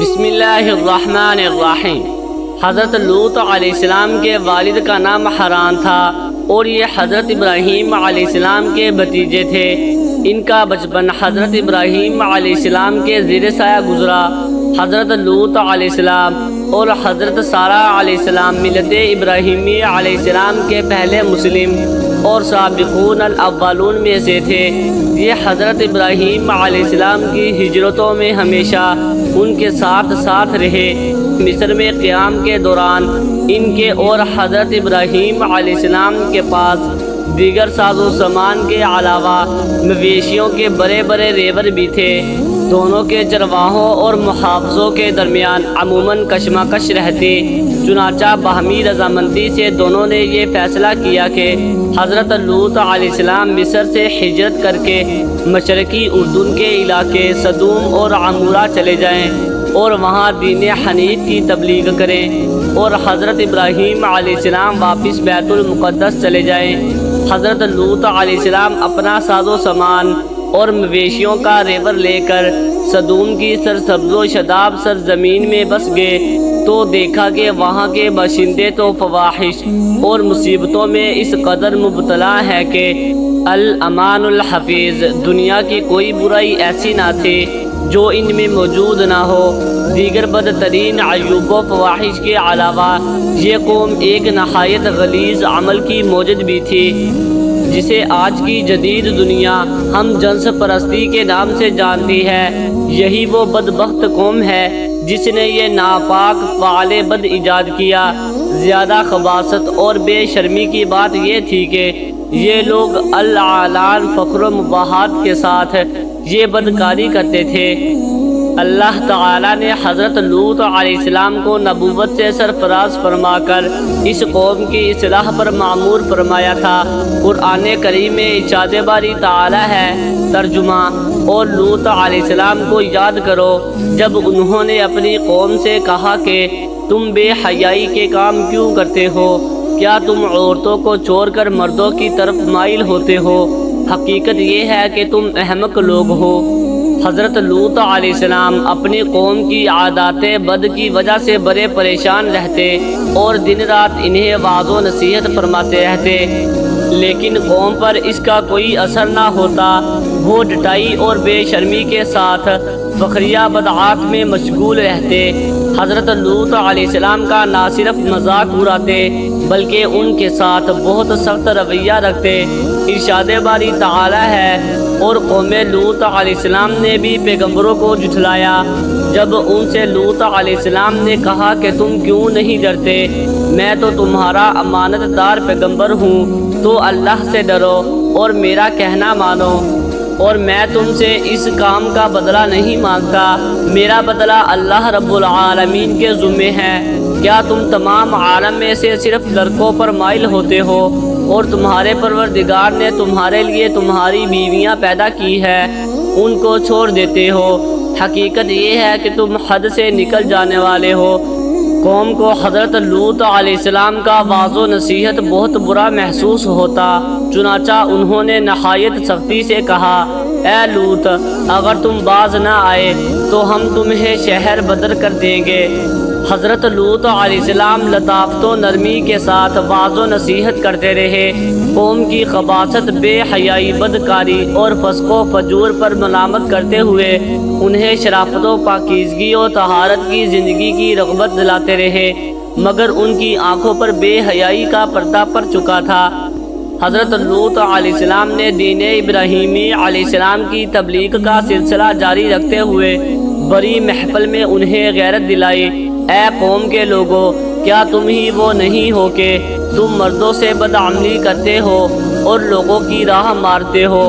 بسم اللہ الرحمن الرحیم۔ حضرت لوط علیہ السلام کے والد کا نام حران تھا اور یہ حضرت ابراہیم علیہ السلام کے بھتیجے تھے۔ ان کا بچپن حضرت ابراہیم علیہ السلام کے زیر سایہ گزرا۔ حضرت لوط علیہ السلام اور حضرت سارہ علیہ السلام ملت ابراہیمی علیہ السلام کے پہلے مسلم اور سابقون الاولون میں سے تھے۔ یہ حضرت ابراہیم علیہ السلام کی ہجرتوں میں ہمیشہ ان کے ساتھ رہے۔ مصر میں قیام کے دوران ان کے اور حضرت ابراہیم علیہ السلام کے پاس دیگر ساز و سامان کے علاوہ مویشیوں کے بڑے بڑے ریور بھی تھے۔ دونوں کے چرواہوں اور محافظوں کے درمیان عموماً کشمکش رہتی، چنانچہ باہمی رضامندی سے دونوں نے یہ فیصلہ کیا کہ حضرت لوط علیہ السلام مصر سے ہجرت کر کے مشرقی اردن کے علاقے سدوم اور عمورہ چلے جائیں اور وہاں دین حنیف کی تبلیغ کریں، اور حضرت ابراہیم علیہ السلام واپس بیت المقدس چلے جائیں۔ حضرت لوط علیہ السلام اپنا ساز و سامان اور مویشیوں کا ریور لے کر سدوم کی سرسبز و شاداب سرزمین میں بس گئے تو دیکھا کہ وہاں کے باشندے تو فواحش اور مصیبتوں میں اس قدر مبتلا ہے کہ الامان الحفیظ، دنیا کی کوئی برائی ایسی نہ تھی جو ان میں موجود نہ ہو۔ دیگر بدترین عیوب و فواحش کے علاوہ یہ قوم ایک نہایت غلیظ عمل کی موجد بھی تھی، جسے آج کی جدید دنیا ہم جنس پرستی کے نام سے جانتی ہے۔ یہی وہ بدبخت قوم ہے جس نے یہ ناپاک فعل بد ایجاد کیا۔ زیادہ خباثت اور بے شرمی کی بات یہ تھی کہ یہ لوگ العلان فخر و مباحات کے ساتھ یہ بدکاری کرتے تھے۔ اللہ تعالیٰ نے حضرت لوط علیہ السلام کو نبوت سے سرفراز فرما کر اس قوم کی اصلاح پر معمور فرمایا تھا۔ قرآن کریم میں ارشاد باری تعالیٰ ہے، ترجمہ: اور لوط علیہ السلام کو یاد کرو جب انہوں نے اپنی قوم سے کہا کہ تم بے حیائی کے کام کیوں کرتے ہو؟ کیا تم عورتوں کو چھوڑ کر مردوں کی طرف مائل ہوتے ہو؟ حقیقت یہ ہے کہ تم احمق لوگ ہو۔ حضرت لوط علیہ السلام اپنی قوم کی عادات بد کی وجہ سے بڑے پریشان رہتے اور دن رات انہیں واعظ و نصیحت فرماتے رہتے، لیکن قوم پر اس کا کوئی اثر نہ ہوتا۔ وہ ڈٹائی اور بے شرمی کے ساتھ فخریہ بدعات میں مشغول رہتے۔ حضرت لوط علیہ السلام کا نہ صرف مذاق اڑاتے بلکہ ان کے ساتھ بہت سخت رویہ رکھتے۔ ارشاد باری تعالیٰ ہے، اور قوم لوط علیہ السلام نے بھی پیغمبروں کو جھٹلایا۔ جب ان سے لوط علیہ السلام نے کہا کہ تم کیوں نہیں ڈرتے؟ میں تو تمہارا امانت دار پیغمبر ہوں، تو اللہ سے ڈرو اور میرا کہنا مانو، اور میں تم سے اس کام کا بدلہ نہیں مانگتا۔ میرا بدلہ اللہ رب العالمین کے ذمے ہے۔ کیا تم تمام عالم میں سے صرف لڑکوں پر مائل ہوتے ہو، اور تمہارے پروردگار نے تمہارے لیے تمہاری بیویاں پیدا کی ہے، ان کو چھوڑ دیتے ہو؟ حقیقت یہ ہے کہ تم حد سے نکل جانے والے ہو۔ قوم کو حضرت لوط علیہ السلام کا واعظ و نصیحت بہت برا محسوس ہوتا، چنانچہ انہوں نے نہایت سختی سے کہا، اے لوط، اگر تم باز نہ آئے تو ہم تمہیں شہر بدر کر دیں گے۔ حضرت لوط علیہ السلام لطافت و نرمی کے ساتھ واعظ و نصیحت کرتے رہے۔ قوم کی خباثت، بے حیائی، بدکاری اور فسق و فجور پر ملامت کرتے ہوئے انہیں شرافت و پاکیزگی و طہارت کی زندگی کی رغبت دلاتے رہے، مگر ان کی آنکھوں پر بے حیائی کا پردہ پڑ چکا تھا۔ حضرت لوط علیہ السلام نے دین ابراہیمی علیہ السلام کی تبلیغ کا سلسلہ جاری رکھتے ہوئے بڑی محفل میں انہیں غیرت دلائی۔ اے قوم کے لوگوں، کیا تم ہی وہ نہیں ہو کہ تم مردوں سے بدعملی کرتے ہو اور لوگوں کی راہ مارتے ہو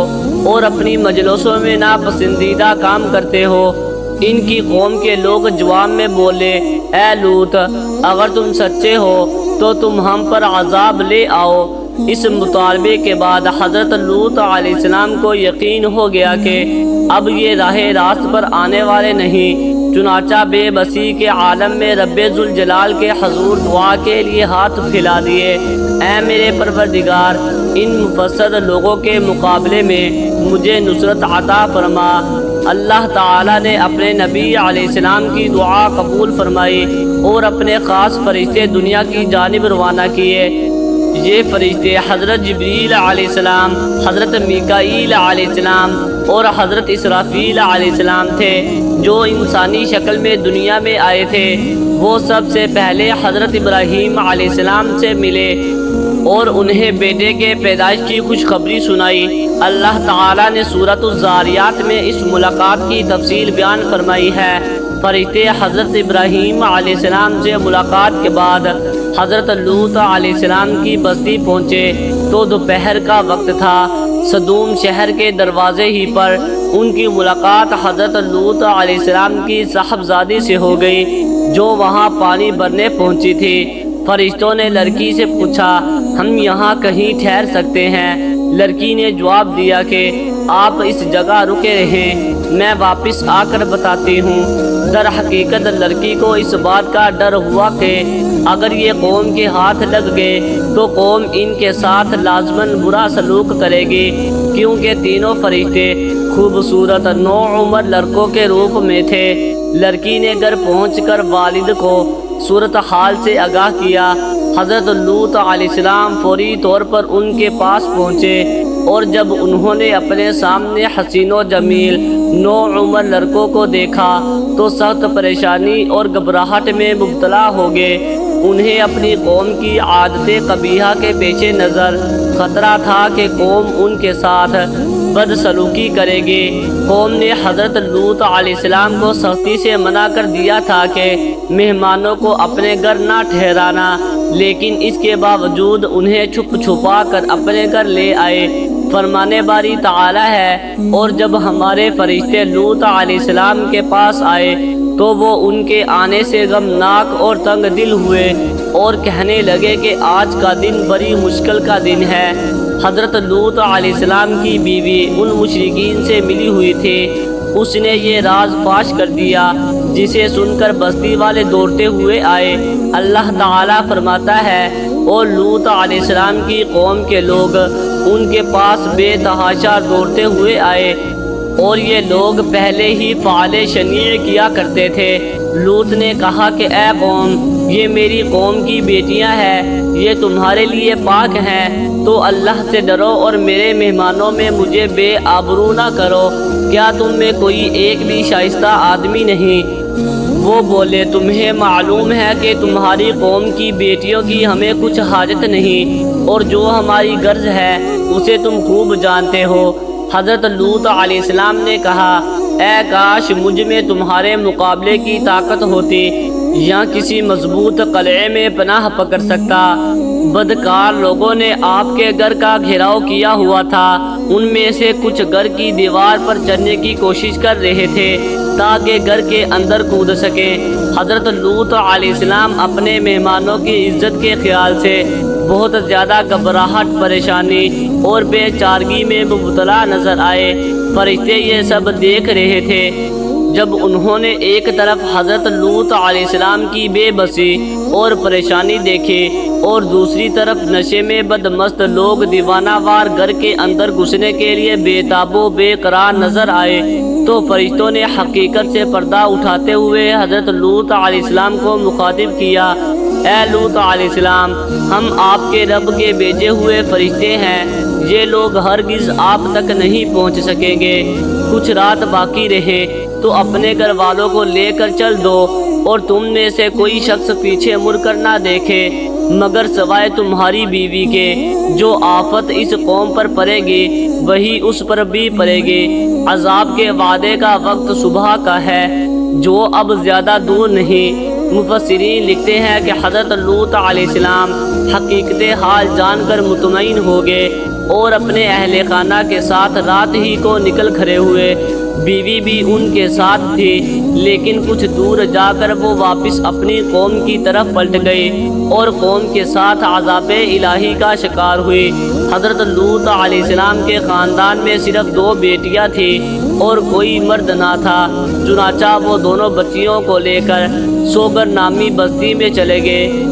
اور اپنی مجلسوں میں ناپسندیدہ کام کرتے ہو؟ ان کی قوم کے لوگ جواب میں بولے، اے لوط، اگر تم سچے ہو تو تم ہم پر عذاب لے آؤ۔ اس مطالبے کے بعد حضرت لوط علیہ السلام کو یقین ہو گیا کہ اب یہ راہ راست پر آنے والے نہیں، چنانچہ بے بسی کے عالم میں رب ذوالجلال کے حضور دعا کے لیے ہاتھ پھیلا دیے، اے میرے پروردگار، ان مفسد لوگوں کے مقابلے میں مجھے نصرت عطا فرما۔ اللہ تعالیٰ نے اپنے نبی علیہ السلام کی دعا قبول فرمائی اور اپنے خاص فرشتے دنیا کی جانب روانہ کیے۔ یہ فرشتے حضرت جبریل علیہ السلام، حضرت میکائیل علیہ السلام اور حضرت اسرافیل علیہ السلام تھے جو انسانی شکل میں دنیا میں آئے تھے۔ وہ سب سے پہلے حضرت ابراہیم علیہ السلام سے ملے اور انہیں بیٹے کے پیدائش کی خوشخبری سنائی۔ اللہ تعالیٰ نے سورۃ الذاریات میں اس ملاقات کی تفصیل بیان فرمائی ہے۔ فرشتے حضرت ابراہیم علیہ السلام سے ملاقات کے بعد حضرت لوط علیہ السلام کی بستی پہنچے تو دوپہر کا وقت تھا۔ صدوم شہر کے دروازے ہی پر ان کی ملاقات حضرت لوط علیہ السلام کی صاحبزادی سے ہو گئی جو وہاں پانی بھرنے پہنچی تھی۔ فرشتوں نے لڑکی سے پوچھا، ہم یہاں کہیں ٹھہر سکتے ہیں؟ لڑکی نے جواب دیا کہ آپ اس جگہ رکے رہیں، میں واپس آ کر بتاتی ہوں۔ در حقیقت لڑکی کو اس بات کا ڈر ہوا کہ اگر یہ قوم کے ہاتھ لگ گئے تو قوم ان کے ساتھ لازماً برا سلوک کرے گی، کیونکہ تینوں فرشتے خوبصورت نوعمر لڑکوں کے روپ میں تھے۔ لڑکی نے گھر پہنچ کر والد کو صورتحال سے آگاہ کیا۔ حضرت لوط علیہ السلام فوری طور پر ان کے پاس پہنچے اور جب انہوں نے اپنے سامنے حسین و جمیل نوعمر لڑکوں کو دیکھا تو سخت پریشانی اور گھبراہٹ میں مبتلا ہو گئے۔ انہیں اپنی قوم کی عادت قبیحہ کے پیش نظر خطرہ تھا کہ قوم ان کے ساتھ بدسلوکی کرے گی۔ قوم نے حضرت لوط علیہ السلام کو سختی سے منع کر دیا تھا کہ مہمانوں کو اپنے گھر نہ ٹھہرانا، لیکن اس کے باوجود انہیں چھپ چھپا کر اپنے گھر لے آئے۔ فرمانے باری تعالی ہے، اور جب ہمارے فرشتے لوط علیہ السلام کے پاس آئے تو وہ ان کے آنے سے غمناک اور تنگ دل ہوئے اور کہنے لگے کہ آج کا دن بڑی مشکل کا دن ہے۔ حضرت لوط علیہ السلام کی بیوی ان مشرکین سے ملی ہوئی تھی۔ اس نے یہ راز فاش کر دیا جسے سن کر بستی والے دوڑتے ہوئے آئے۔ اللہ تعالیٰ فرماتا ہے، اور لوط علیہ السلام کی قوم کے لوگ ان کے پاس بے تحاشا دوڑتے ہوئے آئے، اور یہ لوگ پہلے ہی فعل شنیع کیا کرتے تھے۔ لوط نے کہا کہ اے قوم، یہ میری قوم کی بیٹیاں ہیں، یہ تمہارے لیے پاک ہیں، تو اللہ سے ڈرو اور میرے مہمانوں میں مجھے بے آبرو نہ کرو۔ کیا تم میں کوئی ایک بھی شائستہ آدمی نہیں؟ وہ بولے، تمہیں معلوم ہے کہ تمہاری قوم کی بیٹیوں کی ہمیں کچھ حاجت نہیں، اور جو ہماری غرض ہے اسے تم خوب جانتے ہو۔ حضرت لوط علیہ السلام نے کہا، اے کاش مجھ میں تمہارے مقابلے کی طاقت ہوتی یا کسی مضبوط قلعے میں پناہ پکڑ سکتا۔ بدکار لوگوں نے آپ کے گھر کا گھیراؤ کیا ہوا تھا۔ ان میں سے کچھ گھر کی دیوار پر چڑھنے کی کوشش کر رہے تھے تاکہ گھر کے اندر کود سکیں۔ حضرت لوط علیہ السلام اپنے مہمانوں کی عزت کے خیال سے بہت زیادہ گھبراہٹ، پریشانی اور بے چارگی میں مبتلا نظر آئے۔ فرشتے یہ سب دیکھ رہے تھے۔ جب انہوں نے ایک طرف حضرت لوط علیہ السلام کی بے بسی اور پریشانی دیکھی اور دوسری طرف نشے میں بدمست لوگ دیوانہ وار گھر کے اندر گھسنے کے لیے بے تاب و بے قرار نظر آئے، تو فرشتوں نے حقیقت سے پردہ اٹھاتے ہوئے حضرت لوط علیہ السلام کو مخاطب کیا، اے لوط علیہ السلام، ہم آپ کے رب کے بھیجے ہوئے فرشتے ہیں، یہ لوگ ہرگز آپ تک نہیں پہنچ سکیں گے۔ کچھ رات باقی رہے تو اپنے گھر والوں کو لے کر چل دو، اور تم میں سے کوئی شخص پیچھے مڑ کر نہ دیکھے مگر سوائے تمہاری بیوی کے۔ جو آفت اس قوم پر پڑے گی وہی اس پر بھی پڑے گی۔ عذاب کے وعدے کا وقت صبح کا ہے جو اب زیادہ دور نہیں۔ مفسرین لکھتے ہیں کہ حضرت لوط علیہ السلام حقیقت حال جان کر مطمئن ہو گئے اور اپنے اہل خانہ کے ساتھ رات ہی کو نکل کھڑے ہوئے۔ بیوی بھی ان کے ساتھ تھی، لیکن کچھ دور جا کر وہ واپس اپنی قوم کی طرف پلٹ گئی اور قوم کے ساتھ عذاب الہی کا شکار ہوئی۔ حضرت لوط علیہ السلام کے خاندان میں صرف 2 بیٹیاں تھیں اور کوئی مرد نہ تھا، چنانچہ وہ دونوں بچیوں کو لے کر سوگر نامی بستی میں چلے گئے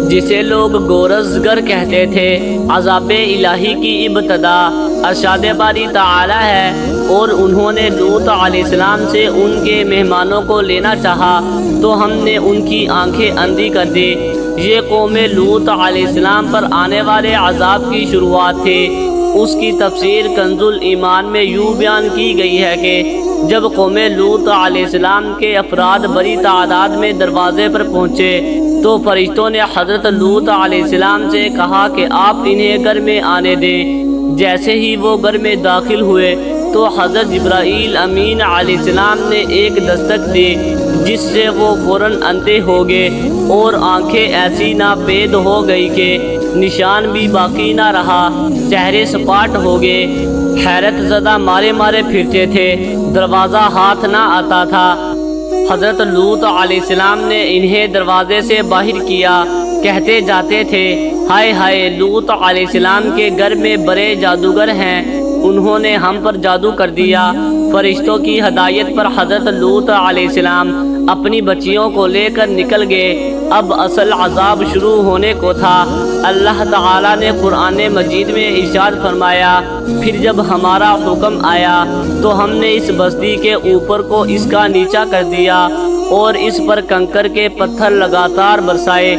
جسے لوگ گورزگر کہتے تھے۔ عذاب الہی کی ابتدا ارشاد باری تعالی ہے، اور انہوں نے لوط علیہ السلام سے ان کے مہمانوں کو لینا چاہا تو ہم نے ان کی آنکھیں اندھی کر دی۔ یہ قوم لوط علیہ السلام پر آنے والے عذاب کی شروعات تھی۔ اس کی تفسیر کنز الایمان میں یوں بیان کی گئی ہے کہ جب قوم لوط علیہ السلام کے افراد بڑی تعداد میں دروازے پر پہنچے تو فرشتوں نے حضرت لوط علیہ السلام سے کہا کہ آپ انہیں گھر میں آنے دیں۔ جیسے ہی وہ گھر میں داخل ہوئے تو حضرت جبرائیل امین علیہ السلام نے ایک دستک دی جس سے وہ فوراً اندھے ہو گئے اور آنکھیں ایسی ناپید ہو گئی کہ نشان بھی باقی نہ رہا، چہرے سپاٹ ہو گئے، حیرت زدہ مارے پھرتے تھے، دروازہ ہاتھ نہ آتا تھا۔ حضرت لوط علیہ السلام نے انہیں دروازے سے باہر کیا، کہتے جاتے تھے ہائے ہائے لوط علیہ السلام کے گھر میں بڑے جادوگر ہیں، انہوں نے ہم پر جادو کر دیا۔ فرشتوں کی ہدایت پر حضرت لوط علیہ السلام اپنی بچیوں کو لے کر نکل گئے۔ اب اصل عذاب شروع ہونے کو تھا۔ اللہ تعالیٰ نے قرآن مجید میں ارشاد فرمایا، پھر جب ہمارا حکم آیا تو ہم نے اس بستی کے اوپر کو اس کا نیچا کر دیا اور اس پر کنکر کے پتھر لگاتار برسائے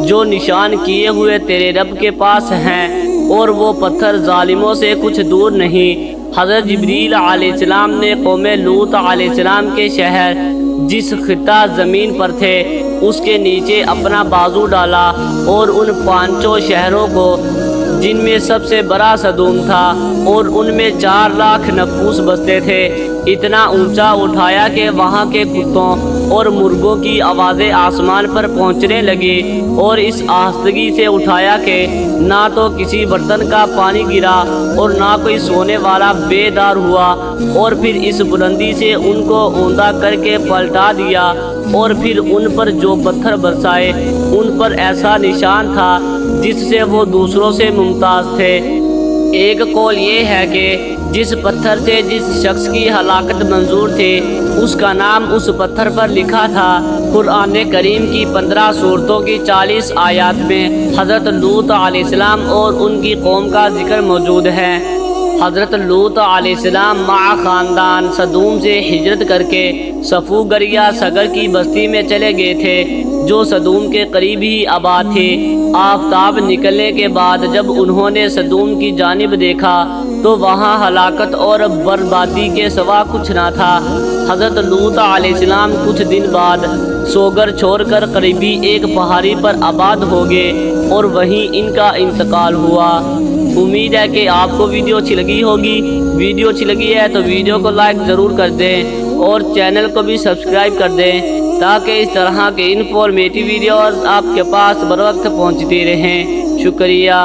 جو نشان کیے ہوئے تیرے رب کے پاس ہیں، اور وہ پتھر ظالموں سے کچھ دور نہیں۔ حضرت جبریل علیہ السلام نے قوم لوط علیہ السلام کے شہر جس خطہ زمین پر تھے اس کے نیچے اپنا بازو ڈالا اور ان 5 شہروں کو جن میں سب سے بڑا صدوم تھا اور ان میں 4 لاکھ نفوس بستے تھے اتنا اونچا اٹھایا کہ وہاں کے کتوں اور مرغوں کی آوازیں آسمان پر پہنچنے لگی، اور اس آہستگی سے اٹھایا کہ نہ تو کسی برتن کا پانی گرا اور نہ کوئی سونے والا بیدار ہوا، اور پھر اس بلندی سے ان کو اوندا کر کے پلٹا دیا، اور پھر ان پر جو پتھر برسائے ان پر ایسا نشان تھا جس سے وہ دوسروں سے ممتاز تھے۔ ایک قول یہ ہے کہ جس پتھر سے جس شخص کی ہلاکت منظور تھی اس کا نام اس پتھر پر لکھا تھا۔ قرآن کریم کی 15 سورتوں کی 40 آیات میں حضرت لوط علیہ السلام اور ان کی قوم کا ذکر موجود ہے۔ حضرت لوط علیہ السلام مع خاندان صدوم سے ہجرت کر کے صفوگر یا سگر کی بستی میں چلے گئے تھے جو صدوم کے قریب ہی آباد تھی۔ آفتاب نکلنے کے بعد جب انہوں نے صدوم کی جانب دیکھا تو وہاں ہلاکت اور بربادی کے سوا کچھ نہ تھا۔ حضرت لوط علیہ السلام کچھ دن بعد سوگر چھوڑ کر قریبی ایک پہاڑی پر آباد ہو گئے اور وہیں ان کا انتقال ہوا۔ امید ہے کہ آپ کو ویڈیو اچھی لگی ہوگی۔ ویڈیو اچھی لگی ہے تو ویڈیو کو لائک ضرور کر دیں اور چینل کو بھی سبسکرائب کر دیں تاکہ اس طرح کے انفارمیٹیو ویڈیوز آپ کے پاس بر وقت پہنچتی رہیں۔ شکریہ۔